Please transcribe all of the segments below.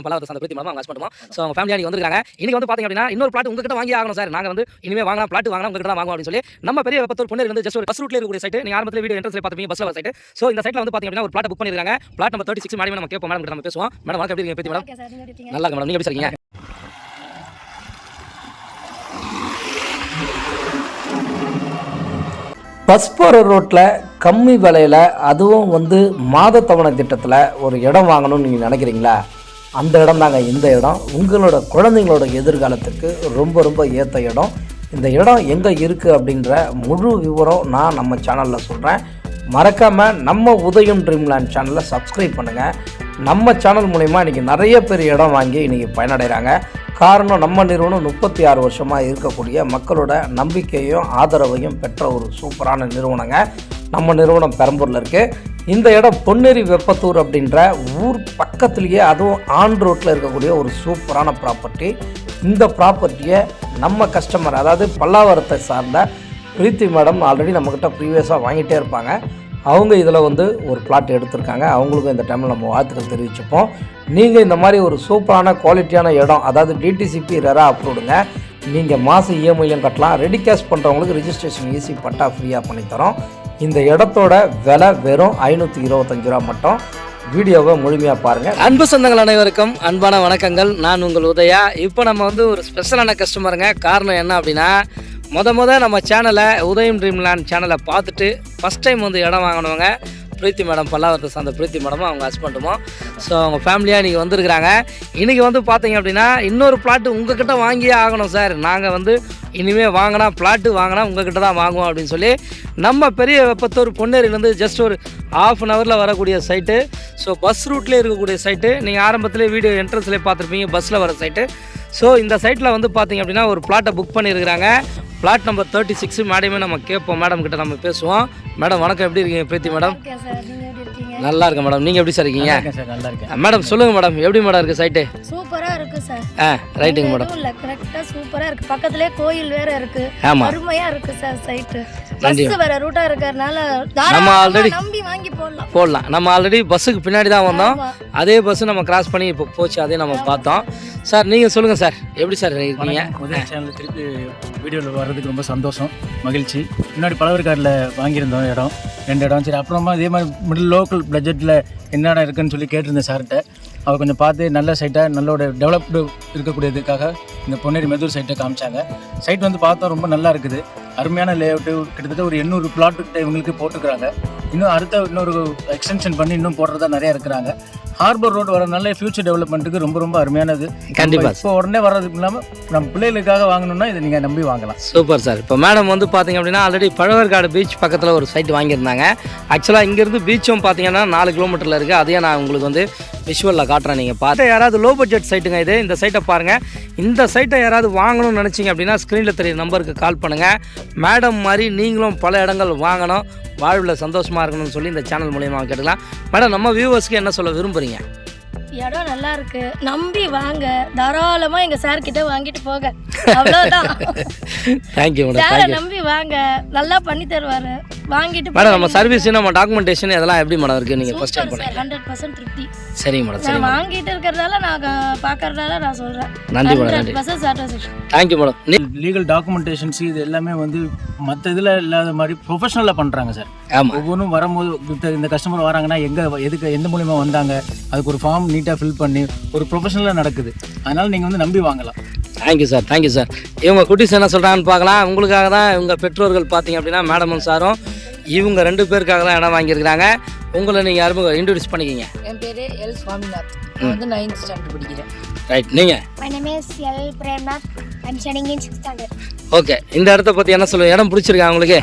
பல்லாவரத்து அந்த பிரீத்தி மேடம் அவங்க husband so அவங்க ஃபேமிலியாக நீங்கள் வந்துருக்காங்க. இன்னைக்கு வந்து பார்த்தீங்க அப்படின்னா இன்னொரு பிளாட் உங்ககிட்ட வாங்கி ஆகணும் சார். நாங்கள் வந்து இனிமேல் வாங்கலாம் பிளாட் வாங்கலாம் உங்ககிட்ட தான் வாங்குவோம் அப்படின்னு சொல்லி நம்ம பெரிய வெப்பத்தூர் பொண்ணு வந்து ஜஸ்ட் ஒரு பஸ் ரூட்ல இருக்கக்கூடிய சைட். நீங்கள் ஆரம்பத்தில் வீடியோ என்ட்ரன்ஸ்ல பார்த்துப்பீங்க பஸ்ல வர சைட். ஸோ இந்த சைட்ல வந்து பார்த்தீங்க அப்படின்னா ஒரு பிளாட் புக் பண்ணிருக்காங்க. பிளாட் நம்பர் 36 மேடம் நம்ம கேட்போம். மேடம் நம்ம பேசுவோம். மேடம் வணக்கம், எப்படி இருக்கீங்க பிரீத்தி மேடம்? நல்லா இருக்கு மேடம், நீங்க எப்படி இருக்கீங்க? பஸ் போகிற ரோட்டில் கம்மி விலையில் அதுவும் வந்து மாத தவணை திட்டத்தில் ஒரு இடம் வாங்கணும்னு நீங்கள் நினைக்கிறீங்களா? அந்த இடம் தாங்க இந்த இடம். உங்களோட குழந்தைங்களோட எதிர்காலத்துக்கு ரொம்ப ரொம்ப ஏற்ற இடம். இந்த இடம் எங்கே இருக்குது அப்படின்ற முழு விவரம் நான் நம்ம சேனலில் சொல்கிறேன். மறக்காமல் நம்ம உதயம் ட்ரீம்லேண்ட் சேனலை சப்ஸ்கிரைப் பண்ணுங்கள். நம்ம சேனல் மூலிமா இன்றைக்கி நிறைய பேர் இடம் வாங்கி இன்றைக்கி பயனடைகிறாங்க. காரணம், நம்ம நிறுவனம் 36 வருஷமாக இருக்கக்கூடிய மக்களோட நம்பிக்கையும் ஆதரவையும் பெற்ற ஒரு சூப்பரான நிறுவனங்க. நம்ம நிறுவனம் பெரம்பூரில் இருக்குது. இந்த இடம் பொன்னேரி வெப்பத்தூர் அப்படின்ற ஊர் பக்கத்துலேயே, அதுவும் ஆன் ரோட்டில் இருக்கக்கூடிய ஒரு சூப்பரான ப்ராப்பர்ட்டி. இந்த ப்ராப்பர்ட்டியை நம்ம கஸ்டமர், அதாவது பல்லாவரத்தை சார்ந்த பிரீத்தி மேடம் ஆல்ரெடி நம்மக்கிட்ட ப்ரீவியஸாக வாங்கிட்டே இருப்பாங்க. அவங்க இதில் வந்து ஒரு பிளாட் எடுத்திருக்காங்க. அவங்களுக்கும் இந்த டைமில் நம்ம வாழ்த்துக்கள் தெரிவிச்சுப்போம். நீங்கள் இந்த மாதிரி ஒரு சூப்பரான குவாலிட்டியான இடம், அதாவது டிடிசிபி ரெரா அப்ரூவ்டுங்க. நீங்கள் மாதம் இஎம்ஐயும் கட்டலாம். ரெடி கேஷ் பண்ணுறவங்களுக்கு ரிஜிஸ்ட்ரேஷன் ஈஸி பட்டா ஃப்ரீயாக பண்ணித்தரோம். இந்த இடத்தோட விலை வெறும் 525 ரூபா மட்டும். வீடியோவை முழுமையாக பாருங்கள். அன்பு சொந்தங்கள் அனைவருக்கும் அன்பான வணக்கங்கள். நான் உங்கள் உதயா. இப்போ நம்ம வந்து ஒரு ஸ்பெஷலான கஸ்டமருங்க. காரணம் என்ன அப்படின்னா, நம்ம சேனலை உதயம் ட்ரீம்லேண்ட் சேனலை பார்த்துட்டு ஃபஸ்ட் டைம் வந்து இடம் வாங்கினவங்க பிரீத்தி மேடம், பல்லாவரத்தை சார்ந்த பிரீத்தி மேடமும் அவங்க ஹஸ்பண்டுமோ. ஸோ அவங்க ஃபேமிலியாக இன்றைக்கி வந்துருக்குறாங்க. இன்றைக்கி வந்து பார்த்தீங்க அப்படின்னா இன்னொரு பிளாட்டு உங்கள்கிட்ட வாங்கியே ஆகணும் சார். நாங்கள் வந்து இனிமேல் வாங்கினா பிளாட்டு வாங்கினா உங்கள்கிட்ட தான் வாங்குவோம் அப்படின்னு சொல்லி நம்ம பெரிய வெப்பத்தூர் பொன்னேரியிலேருந்து ஜஸ்ட் ஒரு ½ அன் ஹவரில் வரக்கூடிய சைட்டு. ஸோ பஸ் ரூட்லேயே இருக்கக்கூடிய சைட்டு. நீங்கள் ஆரம்பத்திலே வீடியோ என்ட்ரன்ஸ்லேயே பார்த்துருப்பீங்க பஸ்ஸில் வர சைட்டு. ஸோ இந்த சைட்டில் வந்து பார்த்தீங்க அப்படின்னா ஒரு பிளாட்டை புக் பண்ணியிருக்கிறாங்க. பிளாட் நம்பர் 36 மேடமே நம்ம கேட்போம். மேடம் கிட்ட நம்ம பேசுவோம். மேடம் வணக்கம், எப்படி இருக்கீங்க பிரீத்தி மேடம்? நல்லா இருக்கேன் மேடம், நீங்கள் எப்படி சார் இருக்கீங்க? நல்லா இருக்கேன் மேடம். சொல்லுங்கள் மேடம், எப்படி மேடம் இருக்குது சைட்டு? சூப்பரா இருக்கு சார். ரைட்டுங்க மேடம். இல்ல கரெக்ட்டா சூப்பரா இருக்கு. பக்கத்துலயே கோயில் வேற இருக்கு. அருமையா இருக்கு சார் சைட்டு. பஸ் வேற ரூட்டா இருக்கறனால நம்ம ஆல்ரெடி நம்பி வாங்கி போடலாம். நம்ம ஆல்ரெடி பஸ்ஸுக்கு பின்னாடி தான் வந்தோம். அதே பஸ் நம்ம கிராஸ் பண்ணி இப்போ போச்சு, அதே நம்ம பார்த்தோம். சார் நீங்கள் சொல்லுங்கள் சார், எப்படி சார் இருக்கீங்க? உதய சேனலில் திருப்பி வீடியோவில் வர்றதுக்கு ரொம்ப சந்தோஷம், மகிழ்ச்சி. முன்னாடி பழவர்காட்டில் வாங்கியிருந்தோம் இடம், 2 இடம். சரி, அப்புறமா இதே மாதிரி மிடில் லோக்கல் பட்ஜெட்டில் என்ன இடம் இருக்குன்னு சொல்லி கேட்டிருந்தேன் சார்கிட்ட. அவர் கொஞ்சம் பார்த்து நல்ல சைட்டாக நல்லோட டெவலப்டு இருக்கக்கூடியதுக்காக இந்த பொன்னேரி மெதூர் சைட்டை காமிச்சாங்க. சைட் வந்து பார்த்தா ரொம்ப நல்லா இருக்குது. அருமையான லேஅவுட்டு. கிட்டத்தட்ட ஒரு 800 பிளாட்டு இவங்களுக்கு போட்டுக்கிறாங்க. இன்னும் இன்னொரு எக்ஸ்டென்ஷன் பண்ணி இன்னும் போடுறதா நிறையா இருக்கிறாங்க. ஹார்பர் ரோடு வரதுனால ஃபியூச்சர் டெவலப்மெண்ட்டுக்கு ரொம்ப ரொம்ப அருமையானது. கண்டிப்பாக. இப்போ உடனே வர்றதுக்கு இல்லாமல் நம்ம பிள்ளைகளுக்காக வாங்கணும்னா இதை நீங்கள் நம்பி வாங்கலாம். Super sir. இப்போ மேடம் வந்து பார்த்தீங்க அப்படின்னா ஆல்ரெடி பழவர்காடு பீச் பக்கத்தில் ஒரு சைட் வாங்கியிருந்தாங்க. ஆக்சுவலாக இங்கேருந்து பீச்சும் பார்த்தீங்கன்னா 4 கிலோமீட்டரில் இருக்குது. அதையே நான் உங்களுக்கு வந்து விஷுவலில் காட்டுறேன். நீங்கள் பார்த்து யாராவது லோ பட்ஜெட் சைட்டுங்க இது. இந்த சைட்டை பாருங்கள். இந்த சைட்டை யாராவது வாங்கணும்னு நினச்சிங்க அப்படின்னா ஸ்க்ரீனில் தெரிய நம்பருக்கு கால் பண்ணுங்கள். மேடம் மாதிரி நீங்களும் பல இடங்கள் வாங்கணும், வாழ்வில் சந்தோஷமாக இருக்கணும்னு சொல்லி இந்த சேனல் மூலியமாக கேட்டுக்கலாம். மேடம், நம்ம வியூவர்ஸ்க்கு என்ன சொல்ல விரும்புகிறீங்க? இடம் நல்லா இருக்கு, நம்பி வாங்க. தாராளமா எங்க சார் கிட்ட வாங்கிட்டு போக. அவ்வளவுதான். Thank you madam. சார் நம்பி வாங்க, நல்லா பண்ணி தருவாரு. வாங்கிட்டு மேடம், நம்ம சர்வீஸ் நம்ம டாக்குமெண்டேஷன் இதெல்லாம் எப்படி மேடம் இருக்கு? நீங்க ஃபர்ஸ்ட் டைம் பண்ணீங்க. 100% திருப்தி. சரிங்க மேடம். நான் வாங்கிட்டு இருக்கறதால நான் பார்க்கறதால நான் சொல்றேன். நன்றி madam. 100% satisfaction. Thank you madam. Legal documentations இது எல்லாமே வந்து மற்ற இதில் இல்லாத மாதிரி ப்ரொஃபஷனலாக பண்ணுறாங்க சார். ஒவ்வொன்றும் வரும்போது இந்த கஸ்டமர் வராங்கன்னா எதுக்கு எந்த மூலிமா வந்தாங்க, அதுக்கு ஒரு ஃபார்ம் நீட்டாக ஃபில் பண்ணி ஒரு ப்ரொஃபஷனலாக நடக்குது. அதனால் நீங்கள் வந்து நம்பி வாங்கலாம். Thank you sir, thank you sir. இவங்க குட்டீஸ் என்ன சொல்கிறாங்கன்னு பார்க்கலாம். உங்களுக்காக தான் இவங்க பெற்றோர்கள் பார்த்தீங்க அப்படின்னா மேடமும் சாரும் இவங்க 2 பேருக்காக தான் இடம் வாங்கியிருக்கிறாங்க. உங்களை நீங்கள் யாரும் இன்ட்ரோடியூஸ் பண்ணிக்கிங்க. என் பேர் எல் சுவாமிநாத். நான் வந்து 9th ஸ்டாண்டர்ட் படிக்கிறேன். ரைட். நீங்கள்? My name is L Premnath. I'm studying in 6th standard. Okay. இந்த இடத்த பற்றி என்ன சொல்லுங்கள்? இடம் பிடிச்சிருக்கா உங்களுக்கு?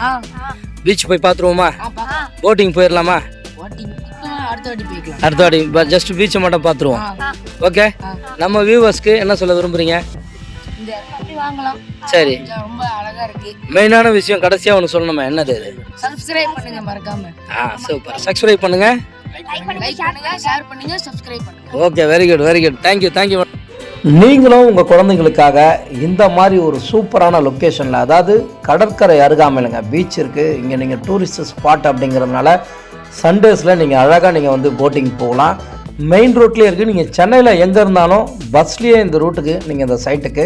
பீச் போய் பார்த்துருவோமா? போட்டிங் போயிடலாமா? அடுத்த வாட்டி ஜஸ்ட் பீச்சை மட்டும் பார்த்துருவோம். ஓகே. நம்ம வியூவர்ஸ்க்கு என்ன சொல்ல விரும்புகிறீங்க? சரி, ரொம்ப அழகா இருக்கு. மெயினான விஷயம் கடைசியாக ஒன்று சொல்லணுமா? என்னது? சப்ஸ்கிரைப் பண்ணுங்க மறக்காம. சூப்பர். சப்ஸ்கிரைப் பண்ணுங்க, லைக் பண்ணுங்க, ஷேர் பண்ணுங்க, சப்ஸ்கிரைப் பண்ணுங்க. Okay, very good, very good. Thank you, thank you. நீங்களும் உங்கள் குழந்தைங்களுக்காக இந்த மாதிரி ஒரு சூப்பரான லொக்கேஷனில், அதாவது கடற்கரை அருகாமையிலங்க பீச் இருக்குது. இங்கே நீங்கள் டூரிஸ்ட் ஸ்பாட் அப்படிங்கிறதுனால சண்டேஸில் நீங்கள் அழகாக நீங்கள் வந்து போட்டிங் போகலாம். மெயின் ரோட்லேயே இருக்குது. நீங்கள் சென்னையில் எங்கே இருந்தாலும் பஸ்லேயே இந்த ரூட்டுக்கு நீங்கள் இந்த சைட்டுக்கு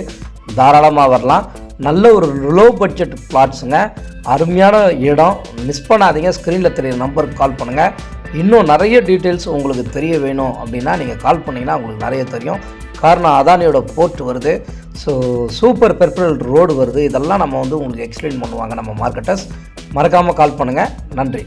தாராளமாக வரலாம். நல்ல ஒரு லோ பட்ஜெட் பிளாட்ஸுங்க, அருமையான இடம். மிஸ் பண்ணாதீங்க. ஸ்க்ரீனில் தெரியுற நம்பருக்கு கால் பண்ணுங்கள். இன்னும் நிறைய டீட்டெயில்ஸ் உங்களுக்கு தெரிய வேணும் அப்படின்னா நீங்கள் கால் பண்ணிங்கன்னா உங்களுக்கு நிறைய தெரியும். காரணம் அதானியோட போர்ட் வருது, ஸோ சூப்பர் பெர்பரல் ரோடு வருது. இதெல்லாம் நம்ம வந்து உங்களுக்கு எக்ஸ்பிளைன் பண்ணுவாங்க நம்ம மார்க்கெட்டர்ஸ். மறக்காமல் கால் பண்ணுங்கள். நன்றி.